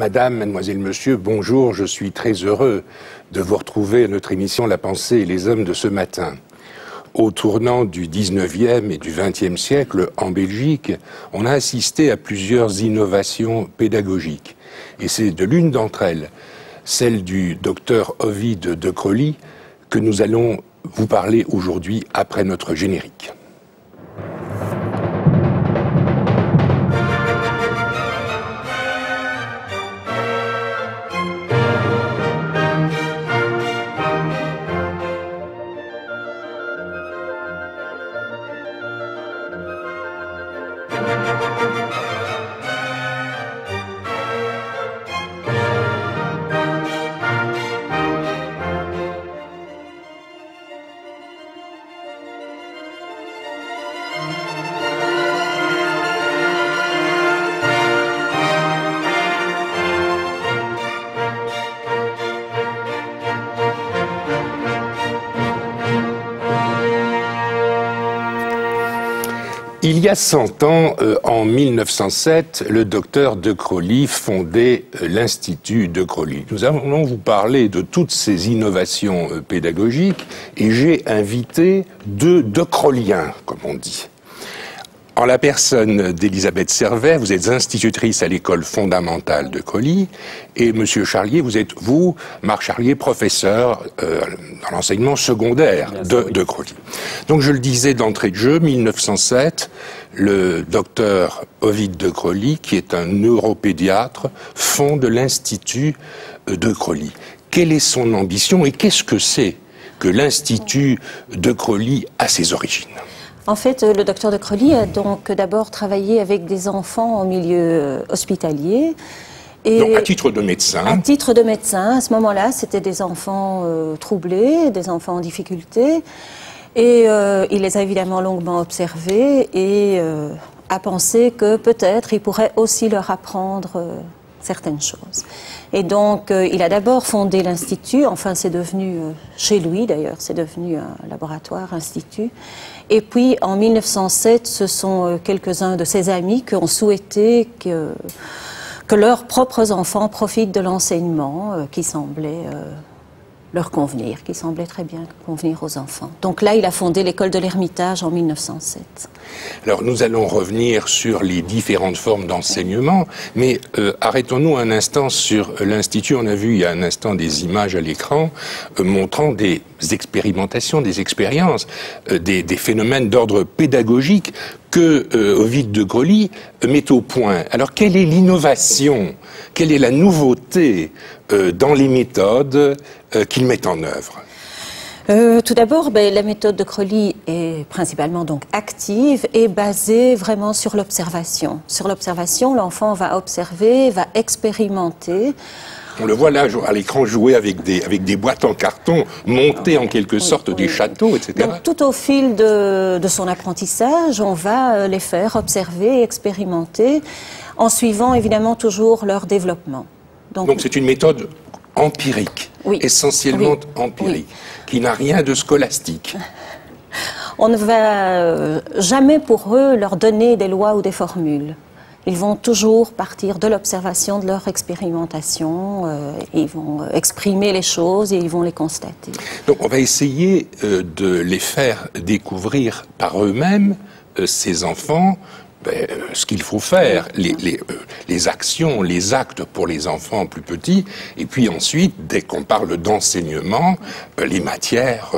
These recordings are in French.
Madame, mademoiselle, monsieur, bonjour, je suis très heureux de vous retrouver à notre émission La pensée et les hommes de ce matin. Au tournant du 19e et du 20e siècle, en Belgique, on a assisté à plusieurs innovations pédagogiques. Et c'est de l'une d'entre elles, celle du docteur Ovide de Crolly, que nous allons vous parler aujourd'hui après notre générique. Il y a 100 ans, en 1907, le docteur de Crolly fondait l'Institut de Crolly. Nous allons vous parler de toutes ces innovations pédagogiques et j'ai invité deux de Crolliens, comme on dit. En la personne d'Elisabeth Servet, vous êtes institutrice à l'école fondamentale de Crolly, et Monsieur Charlier, vous êtes, vous, Marc Charlier, professeur dans l'enseignement secondaire de Crolly. Donc je le disais d'entrée de jeu, 1907, le docteur Ovide de Crolly, qui est un neuropédiatre, fonde l'Institut de Crolly. Quelle est son ambition et qu'est-ce que c'est que l'Institut de Crolly à ses origines ? En fait, le docteur de Crolly a donc d'abord travaillé avec des enfants en milieu hospitalier. Et donc, à titre de médecin. À titre de médecin, à ce moment-là, c'était des enfants troublés, des enfants en difficulté. Et il les a évidemment longuement observés et a pensé que peut-être il pourrait aussi leur apprendre certaines choses. Et donc, il a d'abord fondé l'Institut, enfin c'est devenu, chez lui d'ailleurs, c'est devenu un laboratoire, institut. Et puis, en 1907, ce sont quelques-uns de ses amis qui ont souhaité que leurs propres enfants profitent de l'enseignement qui semblait leur convenir, qui semblait très bien convenir aux enfants. Donc là, il a fondé l'école de l'Ermitage en 1907. Alors, nous allons revenir sur les différentes formes d'enseignement, mais arrêtons-nous un instant sur l'Institut. On a vu il y a un instant des images à l'écran montrant des expérimentations, des expériences, des phénomènes d'ordre pédagogique que Ovide de Crolly met au point. Alors, quelle est l'innovation, quelle est la nouveauté dans les méthodes qu'il met en œuvre? Tout d'abord, la méthode de Crolly est principalement donc active et basée vraiment sur l'observation. Sur l'observation, l'enfant va observer, va expérimenter. On le voit là à l'écran jouer avec des boîtes en carton, monter en quelque sorte des châteaux, etc. Donc, tout au fil de son apprentissage, on va les faire observer, expérimenter, en suivant évidemment toujours leur développement. Donc c'est une méthode empirique, essentiellement empirique, qui n'a rien de scolastique. On ne va jamais pour eux leur donner des lois ou des formules. Ils vont toujours partir de l'observation, de leur expérimentation, ils vont exprimer les choses et ils vont les constater. Donc on va essayer de les faire découvrir par eux-mêmes, ces enfants, ce qu'il faut faire, les actions, les actes pour les enfants plus petits, et puis ensuite, dès qu'on parle d'enseignement, les matières,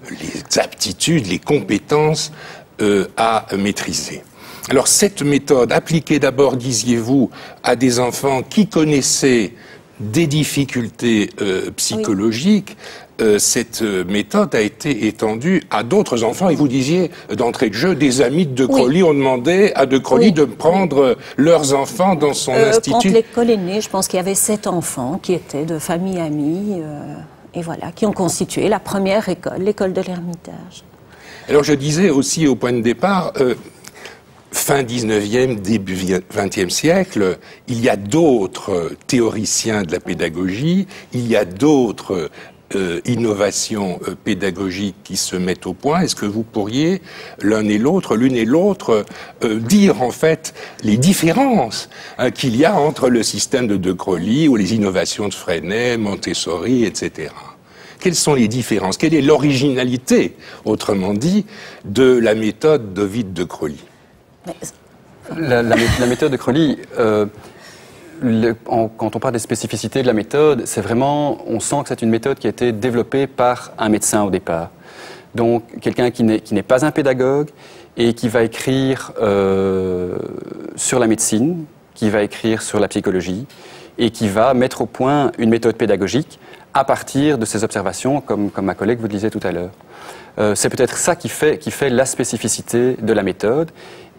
les aptitudes, les compétences à maîtriser. Alors cette méthode, appliquée d'abord, disiez-vous, à des enfants qui connaissaient des difficultés psychologiques, cette méthode a été étendue à d'autres enfants. Et vous disiez, d'entrée de jeu, des amis de Crolly ont demandé à de Crolly de prendre leurs enfants dans son institut. Quand l'école est née, je pense qu'il y avait 7 enfants qui étaient de familles amies, et voilà, qui ont constitué la première école, l'école de l'Ermitage. Alors je disais aussi au point de départ, fin 19e, début 20e siècle, il y a d'autres théoriciens de la pédagogie, il y a d'autres innovations pédagogiques qui se mettent au point, est-ce que vous pourriez, l'une et l'autre, dire en fait les différences qu'il y a entre le système de Crowley ou les innovations de Freinet, Montessori, etc. Quelles sont les différences? Quelle est l'originalité, autrement dit, de la méthode d'Ovide de Crowley? La méthode de Crowley, quand on parle des spécificités de la méthode, c'est vraiment, on sent que c'est une méthode qui a été développée par un médecin au départ. Donc, quelqu'un qui n'est pas un pédagogue et qui va écrire sur la médecine, qui va écrire sur la psychologie et qui va mettre au point une méthode pédagogique à partir de ses observations, comme ma collègue vous le disait tout à l'heure. C'est peut-être ça qui fait la spécificité de la méthode.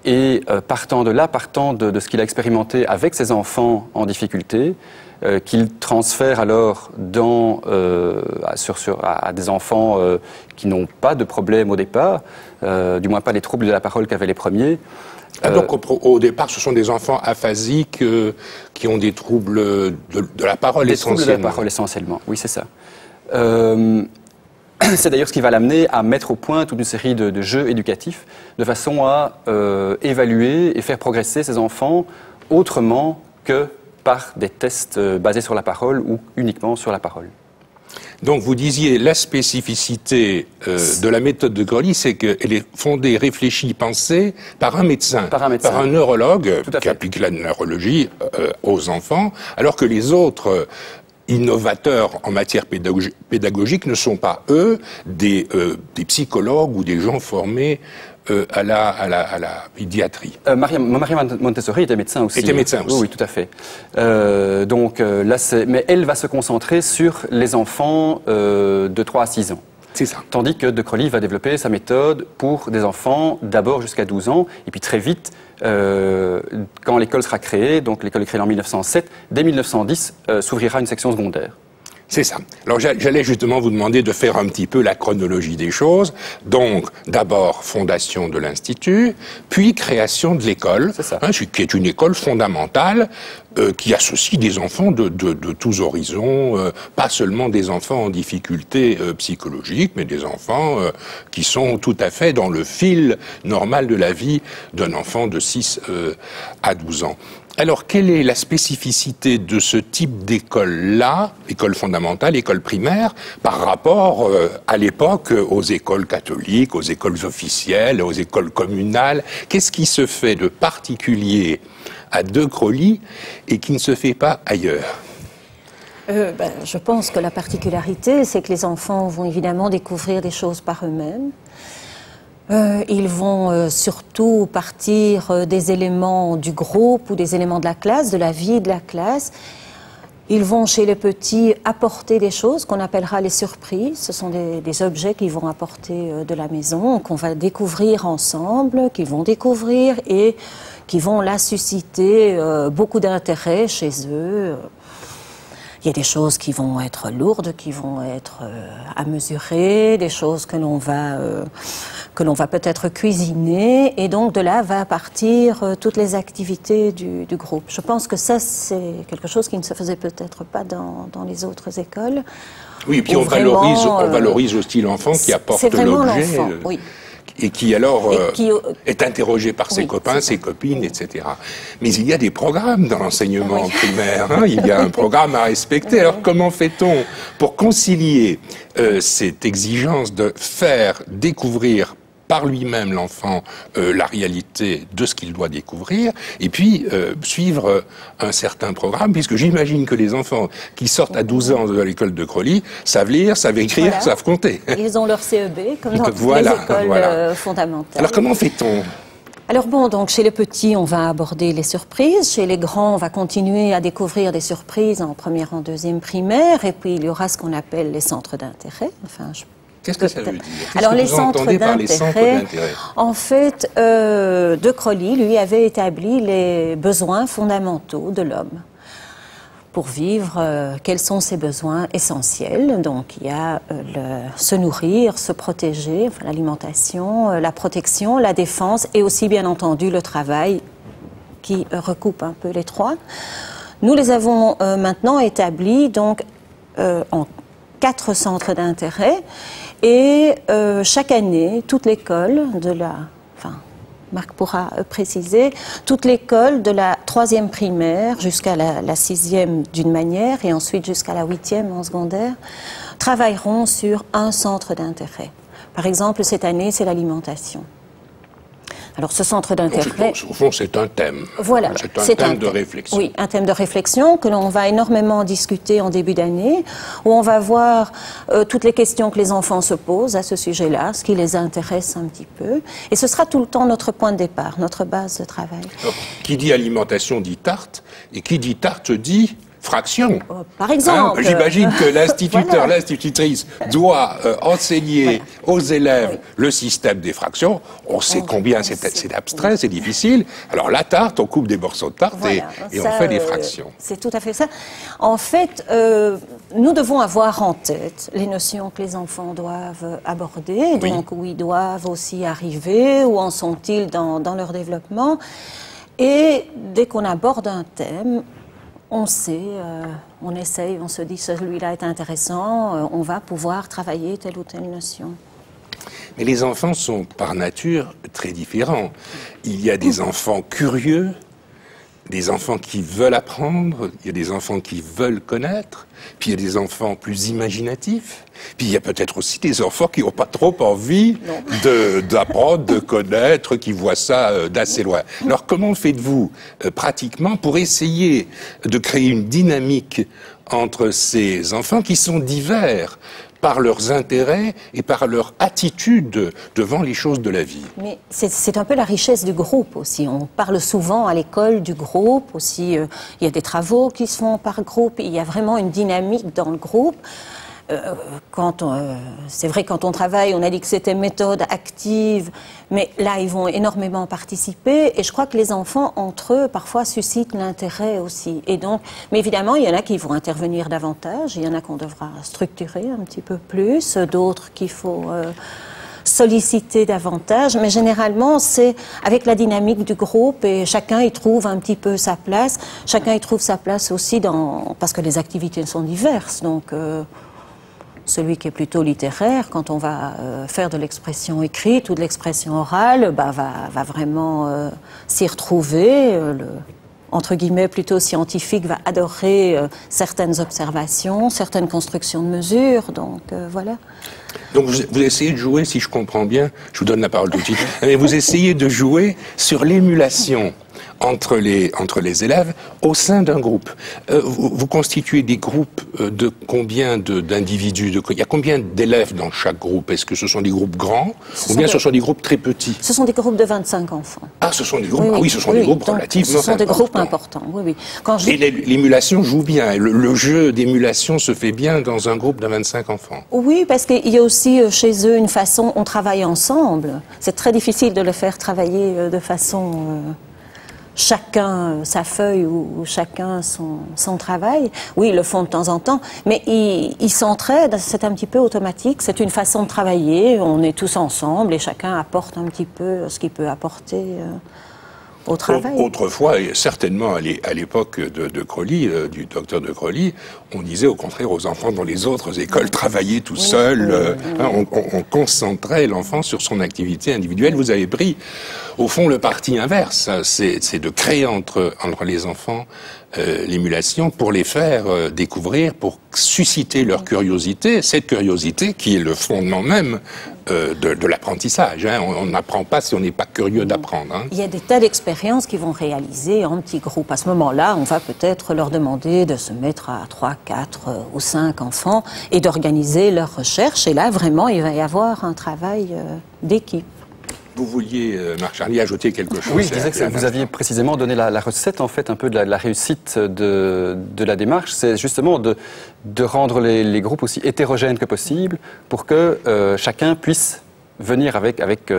Et partant de là, partant de ce qu'il a expérimenté avec ses enfants en difficulté, qu'il transfère alors à des enfants qui n'ont pas de problème au départ, du moins pas les troubles de la parole qu'avaient les premiers. Donc au départ, ce sont des enfants aphasiques qui ont des troubles de la parole essentiellement. Des troubles de la parole essentiellement, oui c'est ça. C'est d'ailleurs ce qui va l'amener à mettre au point toute une série de jeux éducatifs de façon à évaluer et faire progresser ses enfants autrement que par des tests basés sur la parole ou uniquement sur la parole. Donc vous disiez la spécificité de la méthode de Crowley, c'est qu'elle est fondée, réfléchie, pensée par un médecin, par un neurologue qui applique la neurologie aux enfants, alors que les autres innovateurs en matière pédagogique ne sont pas, eux, des psychologues ou des gens formés à la pédiatrie. Maria Montessori était médecin aussi. Était médecin aussi. Oui, tout à fait. Mais elle va se concentrer sur les enfants de 3 à 6 ans. C'est ça. Tandis que de Crowley va développer sa méthode pour des enfants d'abord jusqu'à 12 ans, et puis très vite, quand l'école sera créée, donc l'école est créée en 1907, dès 1910 s'ouvrira une section secondaire. C'est ça. Alors j'allais justement vous demander de faire un petit peu la chronologie des choses. Donc d'abord fondation de l'Institut, puis création de l'école, qui est une école fondamentale qui associe des enfants de tous horizons, pas seulement des enfants en difficulté psychologique, mais des enfants qui sont tout à fait dans le fil normal de la vie d'un enfant de 6 à 12 ans. Alors, quelle est la spécificité de ce type d'école-là, école fondamentale, école primaire, par rapport à l'époque aux écoles catholiques, aux écoles officielles, aux écoles communales? Qu'est-ce qui se fait de particulier à De Crowley et qui ne se fait pas ailleurs? Je pense que la particularité, c'est que les enfants vont évidemment découvrir des choses par eux-mêmes. Ils vont surtout partir des éléments du groupe ou des éléments de la classe, de la vie de la classe. Ils vont chez les petits apporter des choses qu'on appellera les surprises. Ce sont des objets qu'ils vont apporter de la maison, qu'on va découvrir ensemble, qu'ils vont découvrir et qui vont là susciter beaucoup d'intérêt chez eux. Il y a des choses qui vont être lourdes, qui vont être à mesurer, des choses que l'on va peut-être cuisiner, et donc de là va partir toutes les activités du groupe. Je pense que ça, c'est quelque chose qui ne se faisait peut-être pas dans les autres écoles. Oui, et puis on valorise aussi l'enfant qui apporte l'objet. Oui. Et qui alors est interrogé par ses copains, ses copines, etc. Mais il y a des programmes dans l'enseignement primaire, il y a un programme à respecter. Alors comment fait-on pour concilier cette exigence de faire découvrir par lui-même l'enfant la réalité de ce qu'il doit découvrir, et puis suivre un certain programme, puisque j'imagine que les enfants qui sortent à 12 ans de l'école de Crowley savent lire, savent écrire, savent compter. Ils ont leur CEB, comme dans toutes les écoles fondamentales. Alors comment fait-on ? Alors donc chez les petits, on va aborder les surprises. Chez les grands, on va continuer à découvrir des surprises en première, en deuxième primaire. Et puis, il y aura ce qu'on appelle les centres d'intérêt. Qu'est-ce que ça veut dire? Alors, les centres d'intérêt, en fait, De Crowley, lui, avait établi les besoins fondamentaux de l'homme. Pour vivre, quels sont ses besoins essentiels? Donc, il y a se nourrir, se protéger, l'alimentation, la protection, la défense et aussi, bien entendu, le travail qui recoupe un peu les trois. Nous les avons maintenant établis donc, en 4 centres d'intérêt et chaque année, toute l'école de la... Enfin, Marc pourra préciser, toute l'école de la 3e primaire jusqu'à la 6e d'une manière et ensuite jusqu'à la 8e en secondaire travailleront sur un centre d'intérêt. Par exemple, cette année, c'est l'alimentation. Alors, ce centre d'intérêt... Au fond, c'est un thème. Voilà. C'est un thème de réflexion. Oui, un thème de réflexion que l'on va énormément discuter en début d'année, où on va voir toutes les questions que les enfants se posent à ce sujet-là, ce qui les intéresse un petit peu. Et ce sera tout le temps notre point de départ, notre base de travail. Alors, qui dit alimentation dit tarte, et qui dit tarte dit... fraction. Par exemple. J'imagine que l'instituteur, voilà. l'institutrice doit enseigner aux élèves le système des fractions. On sait combien c'est abstrait, c'est difficile. Alors la tarte, on coupe des morceaux de tarte et on fait des fractions. C'est tout à fait ça. En fait, nous devons avoir en tête les notions que les enfants doivent aborder, donc où ils doivent aussi arriver, où en sont-ils dans leur développement. Et dès qu'on aborde un thème, on sait, on essaye, on se dit celui-là est intéressant, on va pouvoir travailler telle ou telle notion. Mais les enfants sont par nature très différents. Il y a des enfants curieux, des enfants qui veulent apprendre, il y a des enfants qui veulent connaître, puis il y a des enfants plus imaginatifs, puis il y a peut-être aussi des enfants qui n'ont pas trop envie d'apprendre, de connaître, qui voient ça d'assez loin. Alors comment faites-vous pratiquement pour essayer de créer une dynamique entre ces enfants qui sont divers par leurs intérêts et par leur attitude devant les choses de la vie? Mais c'est un peu la richesse du groupe aussi. On parle souvent à l'école du groupe aussi. Il y a des travaux qui se font par groupe. Il y a vraiment une dynamique dans le groupe. C'est vrai, quand on travaille, on a dit que c'était méthode active, mais là, ils vont énormément participer. Et je crois que les enfants, entre eux, parfois suscitent l'intérêt aussi. Et donc, mais évidemment, il y en a qui vont intervenir davantage. Il y en a qu'on devra structurer un petit peu plus, d'autres qu'il faut solliciter davantage. Mais généralement, c'est avec la dynamique du groupe et chacun y trouve un petit peu sa place. Chacun y trouve sa place aussi parce que les activités sont diverses. Donc, celui qui est plutôt littéraire, quand on va faire de l'expression écrite ou de l'expression orale, va vraiment s'y retrouver. Entre guillemets, plutôt scientifique, va adorer certaines observations, certaines constructions de mesures. Donc, voilà. Donc, vous essayez de jouer, si je comprends bien, je vous donne la parole tout de suite, mais vous essayez de jouer sur l'émulation entre les élèves au sein d'un groupe. Vous constituez des groupes de combien d'individus? Il y a combien d'élèves dans chaque groupe? Est-ce que ce sont des groupes grands ou bien ce sont des groupes très petits? Ce sont des groupes de 25 enfants. Ah, ce sont des groupes, ce sont des groupes relativement Ce sont des groupes importants, oui. Et l'émulation joue bien, le jeu d'émulation se fait bien dans un groupe de 25 enfants. Oui, parce qu'il y a aussi chez eux une façon, on travaille ensemble. C'est très difficile de le faire travailler de façon... chacun sa feuille ou chacun son travail. Oui, ils le font de temps en temps, mais ils s'entraident, c'est un petit peu automatique, c'est une façon de travailler, on est tous ensemble et chacun apporte un petit peu ce qu'il peut apporter au travail. Autrefois, et certainement à l'époque de Crowley, du docteur de Crowley, on disait au contraire aux enfants dans les autres écoles, travailler tout seul, on concentrait l'enfant sur son activité individuelle. Vous avez pris, au fond, le parti inverse, c'est de créer entre les enfants l'émulation pour les faire découvrir, pour susciter leur curiosité, cette curiosité qui est le fondement même de l'apprentissage. On n'apprend pas si on n'est pas curieux d'apprendre. Il y a des tas d'expériences qu'ils vont réaliser en petits groupes. À ce moment-là, on va peut-être leur demander de se mettre à 3, 4 ou 5 enfants et d'organiser leurs recherches. Et là, vraiment, il va y avoir un travail d'équipe. Vous vouliez, Marc Charlier, ajouter quelque chose? Oui, je disais que vous aviez précisément donné la recette, en fait, un peu de la réussite de la démarche. C'est justement de rendre les groupes aussi hétérogènes que possible pour que chacun puisse venir avec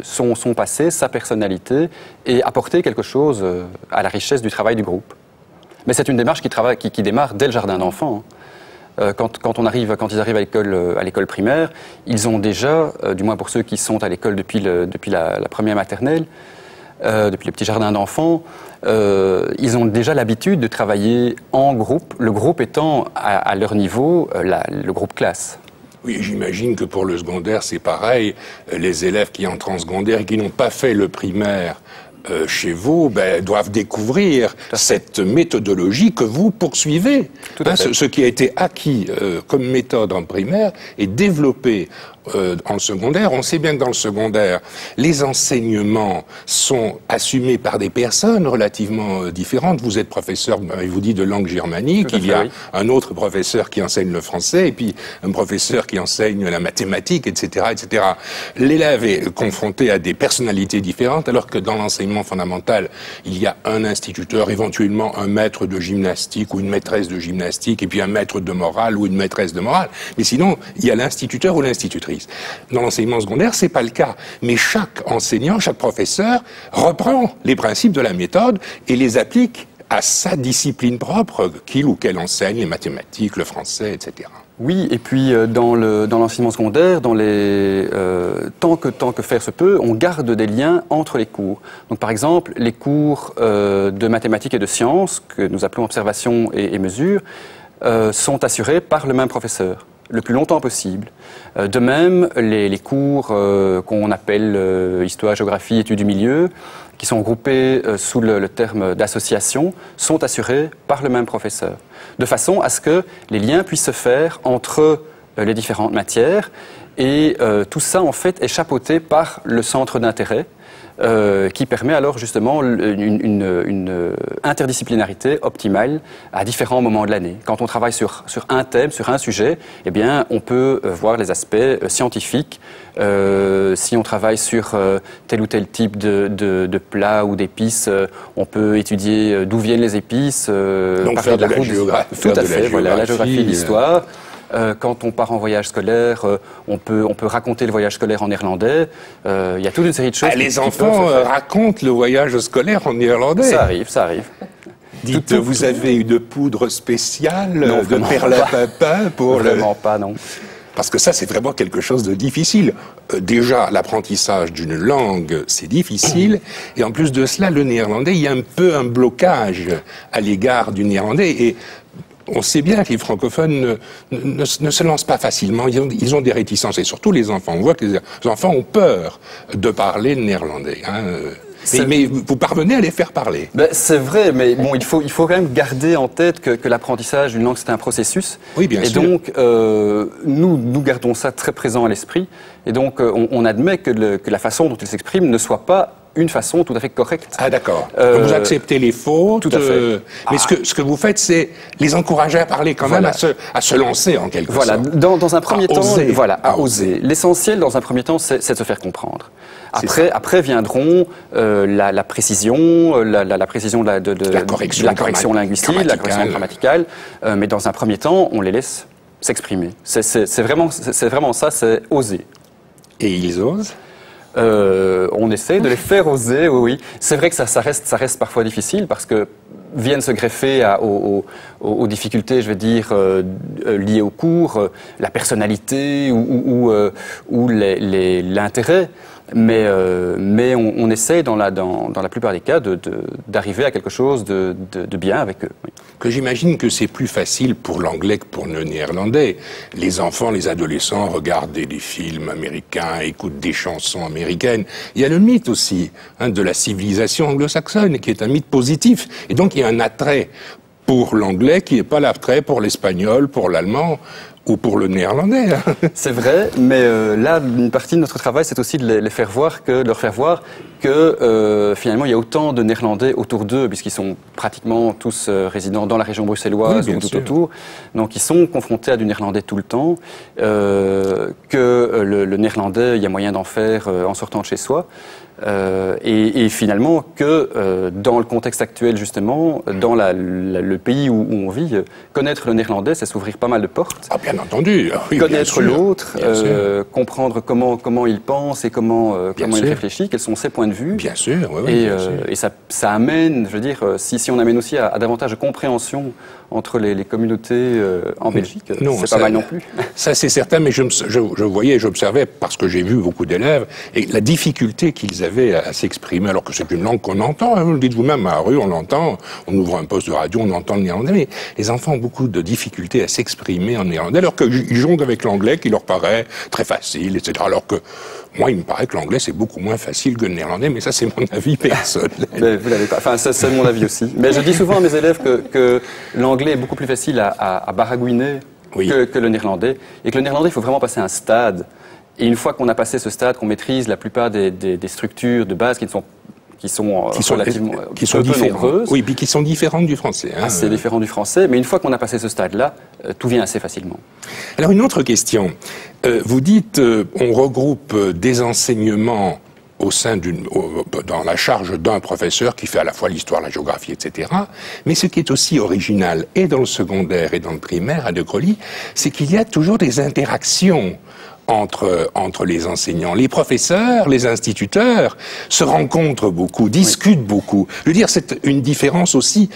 son passé, sa personnalité et apporter quelque chose à la richesse du travail du groupe. Mais c'est une démarche qui démarre dès le jardin d'enfants. Quand ils arrivent à l'école primaire, ils ont déjà, du moins pour ceux qui sont à l'école depuis la première maternelle, depuis le petit jardin d'enfants, ils ont déjà l'habitude de travailler en groupe, le groupe étant à leur niveau le groupe classe. Oui, j'imagine que pour le secondaire, c'est pareil. Les élèves qui entrent en secondaire et qui n'ont pas fait le primaire chez vous, doivent découvrir cette méthodologie que vous poursuivez. Ce qui a été acquis comme méthode en primaire est développé en secondaire. On sait bien que dans le secondaire, les enseignements sont assumés par des personnes relativement différentes. Vous êtes professeur, vous dit, de langue germanique. Il y a un autre professeur qui enseigne le français, et puis un professeur qui enseigne la mathématique, etc., etc. L'élève est confronté à des personnalités différentes, alors que dans l'enseignement fondamental, il y a un instituteur, éventuellement un maître de gymnastique ou une maîtresse de gymnastique, et puis un maître de morale ou une maîtresse de morale. Mais sinon, il y a l'instituteur ou l'institutrice. Dans l'enseignement secondaire, c'est pas le cas. Mais chaque enseignant, chaque professeur reprend les principes de la méthode et les applique à sa discipline propre, qu'il ou qu'elle enseigne, les mathématiques, le français, etc. Oui, et puis dans l'enseignement secondaire, tant que faire se peut, on garde des liens entre les cours. Donc par exemple, les cours de mathématiques et de sciences, que nous appelons observation et mesure, sont assurés par le même professeur, le plus longtemps possible. De même, les cours qu'on appelle histoire, géographie, études du milieu, qui sont groupés sous le terme d'association, sont assurés par le même professeur. De façon à ce que les liens puissent se faire entre les différentes matières. Et tout ça, en fait, est chapeauté par le centre d'intérêt, qui permet alors justement une interdisciplinarité optimale à différents moments de l'année. Quand on travaille sur un thème, sur un sujet, eh bien, on peut voir les aspects scientifiques. Si on travaille sur tel ou tel type de plat ou d'épices, on peut étudier d'où viennent les épices. Donc faire de la géographie. Tout à fait, voilà, la géographie, l'histoire. Quand on part en voyage scolaire, on peut raconter le voyage scolaire en néerlandais. Il y a toute une série de choses. Les enfants racontent le voyage scolaire en néerlandais. Ça arrive, ça arrive. Dites, vous avez une poudre spéciale de perlimpinpin pour Vraiment pas, non. Parce que ça, c'est vraiment quelque chose de difficile. Déjà, l'apprentissage d'une langue, c'est difficile. Et en plus de cela, le néerlandais, il y a un peu un blocage à l'égard du néerlandais. Et on sait bien que les francophones ne se lancent pas facilement, ils ont des réticences, et surtout les enfants. On voit que les enfants ont peur de parler le néerlandais. Mais vous parvenez à les faire parler. C'est vrai, mais bon, il faut quand même garder en tête que l'apprentissage d'une langue, c'est un processus. Oui, bien sûr. Et donc, nous gardons ça très présent à l'esprit. Et donc, on admet que la façon dont ils s'expriment ne soit pas une façon tout à fait correcte. Ah d'accord. Vous acceptez les fautes. Tout à fait. Mais ce que vous faites, c'est les encourager à parler quand même, à se lancer en quelque sorte. Voilà. Dans un premier temps, oser. Voilà, à oser. L'essentiel dans un premier temps, c'est de se faire comprendre. Après viendront la précision, la précision de la correction linguistique, la correction grammaticale. Mais dans un premier temps, on les laisse s'exprimer. C'est vraiment ça, c'est oser. Et ils osent? On essaie de les faire oser, oui. C'est vrai que ça reste parfois difficile parce que viennent se greffer aux difficultés, je vais dire, liées au cours, la personnalité ou l'intérêt. Mais on essaie dans la plupart des cas d'arriver à quelque chose de bien avec eux. Oui. Que j'imagine que c'est plus facile pour l'anglais que pour le néerlandais. Les enfants, les adolescents regardent des films américains, écoutent des chansons américaines. Il y a le mythe aussi de la civilisation anglo-saxonne, qui est un mythe positif. Et donc il y a un attrait pour l'anglais qui n'est pas l'attrait pour l'espagnol, pour l'allemand ou pour le néerlandais. C'est vrai, mais là, une partie de notre travail, c'est aussi de leur faire voir que finalement, il y a autant de Néerlandais autour d'eux, puisqu'ils sont pratiquement tous résidents dans la région bruxelloise ou tout autour. Donc, ils sont confrontés à du néerlandais tout le temps, que le néerlandais, il y a moyen d'en faire en sortant de chez soi. Et finalement que dans le contexte actuel justement, dans le pays où on vit, connaître le néerlandais, c'est s'ouvrir pas mal de portes. Ah bien Bien entendu. Oui, connaître l'autre, comprendre comment il pense et comment il réfléchit, quels sont ses points de vue. Bien sûr, oui, oui. Et ça amène, je veux dire, si on amène aussi à davantage de compréhension entre les communautés en Belgique, c'est pas mal non plus. Ça, c'est certain, mais je voyais, j'observais, parce que j'ai vu beaucoup d'élèves, et la difficulté qu'ils avaient à s'exprimer, alors que c'est une langue qu'on entend, hein, vous le dites vous-même, à la rue, on l'entend, on ouvre un poste de radio, on entend le néerlandais, mais les enfants ont beaucoup de difficultés à s'exprimer en néerlandais, alors qu'ils jonglent avec l'anglais, qui leur paraît très facile, etc. Alors que moi, il me paraît que l'anglais, c'est beaucoup moins facile que le néerlandais, mais ça, c'est mon avis personnel. Mais vous l'avez pas. Enfin, ça, c'est mon avis aussi. Mais je dis souvent à mes élèves que l'anglais est beaucoup plus facile à baragouiner que le néerlandais, et que le néerlandais, il faut vraiment passer un stade. Et une fois qu'on a passé ce stade, qu'on maîtrise la plupart des structures de base qui sont relativement peu nombreuses. Oui, puis qui sont différentes du français. Hein. C'est différent du français, mais une fois qu'on a passé ce stade-là, tout vient assez facilement. Alors, une autre question. Vous dites, on regroupe des enseignements au sein dans la charge d'un professeur qui fait à la fois l'histoire, la géographie, etc. Mais ce qui est aussi original, et dans le secondaire et dans le primaire, à De Crolly, c'est qu'il y a toujours des interactions entre les enseignants. Les professeurs, les instituteurs se rencontrent beaucoup, discutent beaucoup. Je veux dire, c'est une différence aussi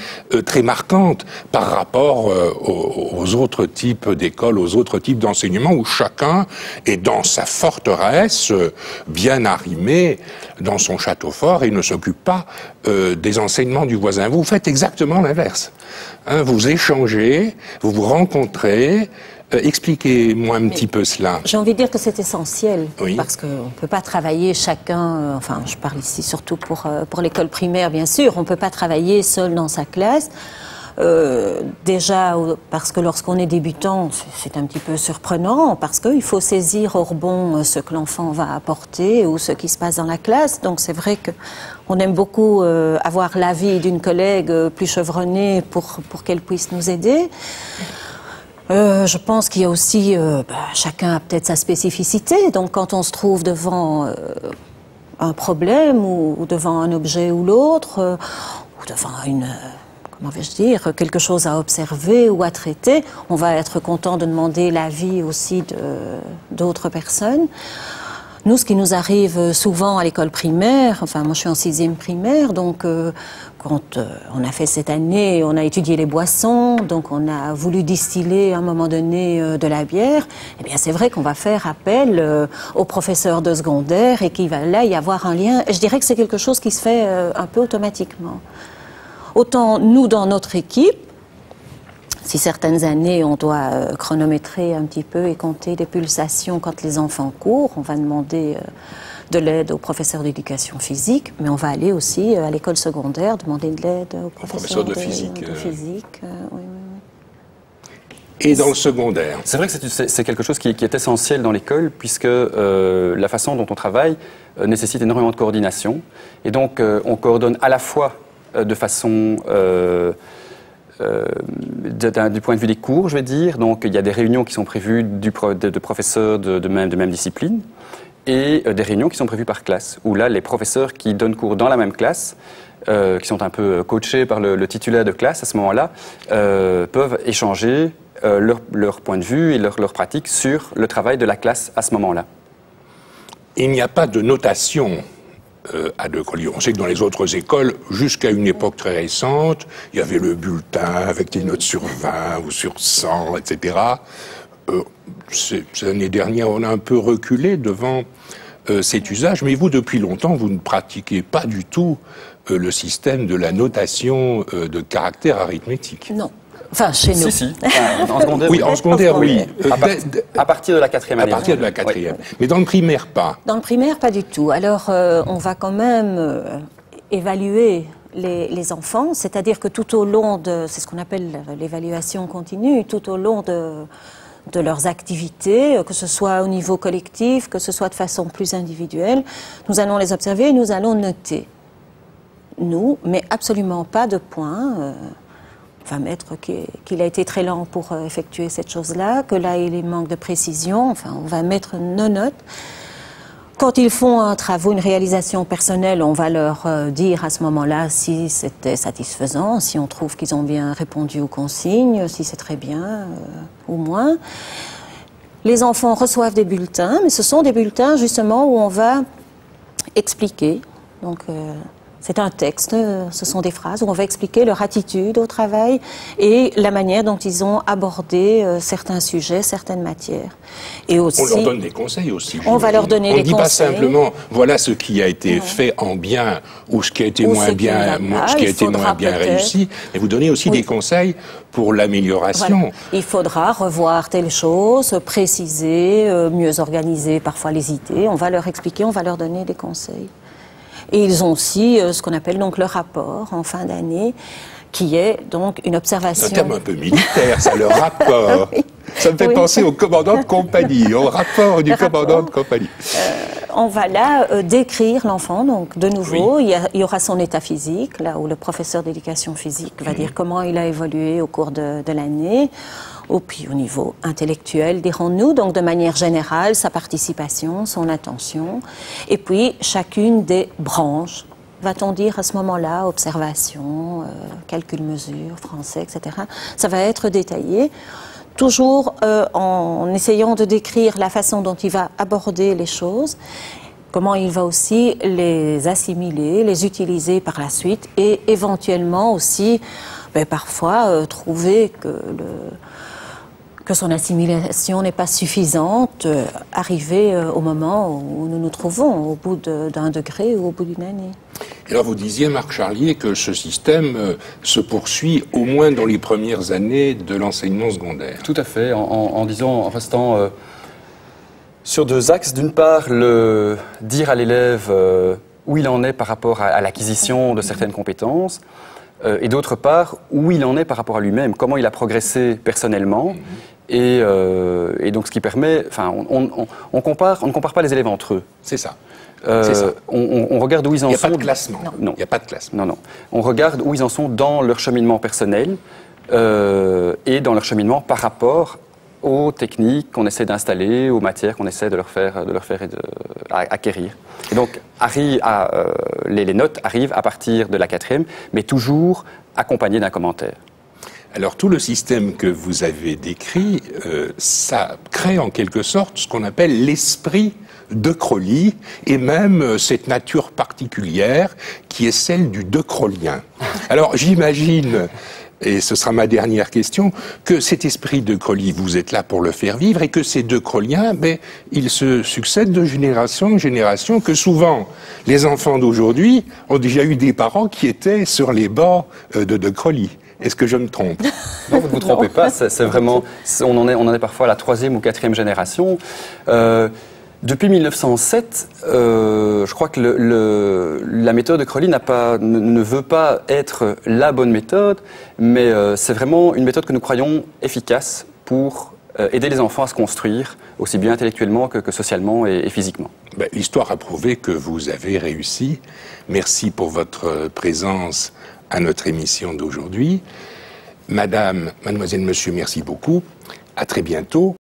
très marquante par rapport aux autres types d'écoles, aux autres types d'enseignements où chacun est dans sa forteresse, bien arrimé dans son château fort et ne s'occupe pas des enseignements du voisin. Vous faites exactement l'inverse. Hein, vous échangez, vous vous rencontrez. Expliquez-moi un petit peu cela. J'ai envie de dire que c'est essentiel, oui. Parce qu'on ne peut pas travailler chacun, enfin je parle ici surtout pour l'école primaire bien sûr, on ne peut pas travailler seul dans sa classe. Déjà parce que lorsqu'on est débutant, c'est un petit peu surprenant, parce qu'il faut saisir au rebond ce que l'enfant va apporter ou ce qui se passe dans la classe. Donc c'est vrai qu'on aime beaucoup avoir l'avis d'une collègue plus chevronnée pour qu'elle puisse nous aider. Je pense qu'il y a aussi, chacun a peut-être sa spécificité, donc quand on se trouve devant un problème ou devant un objet ou l'autre, ou devant comment vais-je dire, quelque chose à observer ou à traiter, on va être content de demander l'avis aussi d'autres personnes. Nous, ce qui nous arrive souvent à l'école primaire, enfin moi je suis en 6e primaire, donc quand on a fait cette année, on a étudié les boissons, donc on a voulu distiller à un moment donné de la bière, eh bien c'est vrai qu'on va faire appel au professeur de secondaire et qu'il va là y avoir un lien. Et je dirais que c'est quelque chose qui se fait un peu automatiquement. Autant nous, dans notre équipe, si certaines années, on doit chronométrer un petit peu et compter les pulsations quand les enfants courent, on va demander de l'aide au professeur d'éducation physique, mais on va aller aussi à l'école secondaire demander de l'aide au professeur de physique. Oui. Et dans le secondaire? C'est vrai que c'est quelque chose qui est essentiel dans l'école, puisque la façon dont on travaille nécessite énormément de coordination. Et donc, on coordonne à la fois de façon... du point de vue des cours, je vais dire. Donc, il y a des réunions qui sont prévues de professeurs de même discipline et des réunions qui sont prévues par classe, où là, les professeurs qui donnent cours dans la même classe, qui sont un peu coachés par le titulaire de classe à ce moment-là, peuvent échanger leur point de vue et leur pratique sur le travail de la classe à ce moment-là. Il n'y a pas de notation à De Crolly. On sait que dans les autres écoles, jusqu'à une époque très récente, il y avait le bulletin avec des notes sur 20 ou sur 100, etc. Ces années dernières, on a un peu reculé devant cet usage, mais vous, depuis longtemps, vous ne pratiquez pas du tout le système de la notation de caractère arithmétique. Non. Enfin, chez nous. Si. En secondaire, oui. En secondaire, oui. À partir de la 4e année. À partir de la 4e. Oui. Mais dans le primaire, pas. Dans le primaire, pas du tout. Alors, on va quand même évaluer les enfants, c'est-à-dire que tout au long de... C'est ce qu'on appelle l'évaluation continue, tout au long de leurs activités, que ce soit au niveau collectif, que ce soit de façon plus individuelle, nous allons les observer et nous allons noter. Nous, mais absolument pas de points... On va mettre qu'il a été très lent pour effectuer cette chose-là, que là il manque de précision, enfin on va mettre nos notes. Quand ils font un travail, une réalisation personnelle, on va leur dire à ce moment-là si c'était satisfaisant, si on trouve qu'ils ont bien répondu aux consignes, si c'est très bien ou moins. Les enfants reçoivent des bulletins, mais ce sont des bulletins justement où on va expliquer. Donc, c'est un texte, ce sont des phrases où on va expliquer leur attitude au travail et la manière dont ils ont abordé certains sujets, certaines matières. Et aussi, on leur donne des conseils aussi. On va leur donner des conseils. On ne dit pas simplement, voilà ce qui a été fait en bien ou ce qui a été moins bien, ce qui a été moins bien réussi, mais vous donnez aussi des conseils pour l'amélioration. Voilà. Il faudra revoir telle chose, préciser, mieux organiser parfois les idées. On va leur expliquer, on va leur donner des conseils. Et ils ont aussi ce qu'on appelle donc le rapport en fin d'année, qui est donc une observation. C'est un terme un peu militaire, ça, le rapport. Oui. Ça me fait penser au commandant de compagnie, au rapport du commandant de compagnie. On va là décrire l'enfant, donc de nouveau, il y aura son état physique, là où le professeur d'éducation physique va dire comment il a évolué au cours de l'année. Puis au niveau intellectuel, dirons-nous, donc de manière générale, sa participation, son attention, et puis chacune des branches, va-t-on dire à ce moment-là, observation, calcul, mesure, français, etc. Ça va être détaillé, toujours en essayant de décrire la façon dont il va aborder les choses, comment il va aussi les assimiler, les utiliser par la suite, et éventuellement aussi, parfois, trouver que son assimilation n'est pas suffisante, arriver au moment où nous nous trouvons, au bout d'un degré ou au bout d'une année. Alors vous disiez, Marc Charlier, que ce système se poursuit au moins dans les premières années de l'enseignement secondaire. Tout à fait, en restant sur deux axes. D'une part, dire à l'élève où il en est par rapport à l'acquisition de certaines compétences, et d'autre part, où il en est par rapport à lui-même, comment il a progressé personnellement. Et donc, ce qui permet, on ne compare pas les élèves entre eux. C'est ça. On regarde où ils en sont. Il n'y a pas de classement. Non. Il n'y a pas de classement. Non. On regarde où ils en sont dans leur cheminement personnel et dans leur cheminement par rapport aux techniques qu'on essaie d'installer, aux matières qu'on essaie de leur faire acquérir. Et donc, les notes arrivent à partir de la 4e, mais toujours accompagnées d'un commentaire. Alors tout le système que vous avez décrit, ça crée en quelque sorte ce qu'on appelle l'esprit de Crolly, et même cette nature particulière qui est celle du decrollien. Alors j'imagine, et ce sera ma dernière question, que cet esprit de Crolly, vous êtes là pour le faire vivre, et que ces decrolliens, ils se succèdent de génération en génération, que souvent les enfants d'aujourd'hui ont déjà eu des parents qui étaient sur les bancs de Crolly. Est-ce que je me trompe? Non, vous ne vous trompez pas. C'est vraiment, on en est parfois à la 3e ou 4e génération. Depuis 1907, je crois que la méthode de Crolly ne veut pas être la bonne méthode, mais c'est vraiment une méthode que nous croyons efficace pour aider les enfants à se construire, aussi bien intellectuellement que socialement et physiquement. L'histoire a prouvé que vous avez réussi. Merci pour votre présence à notre émission d'aujourd'hui. Mademoiselle, monsieur, merci beaucoup. À très bientôt.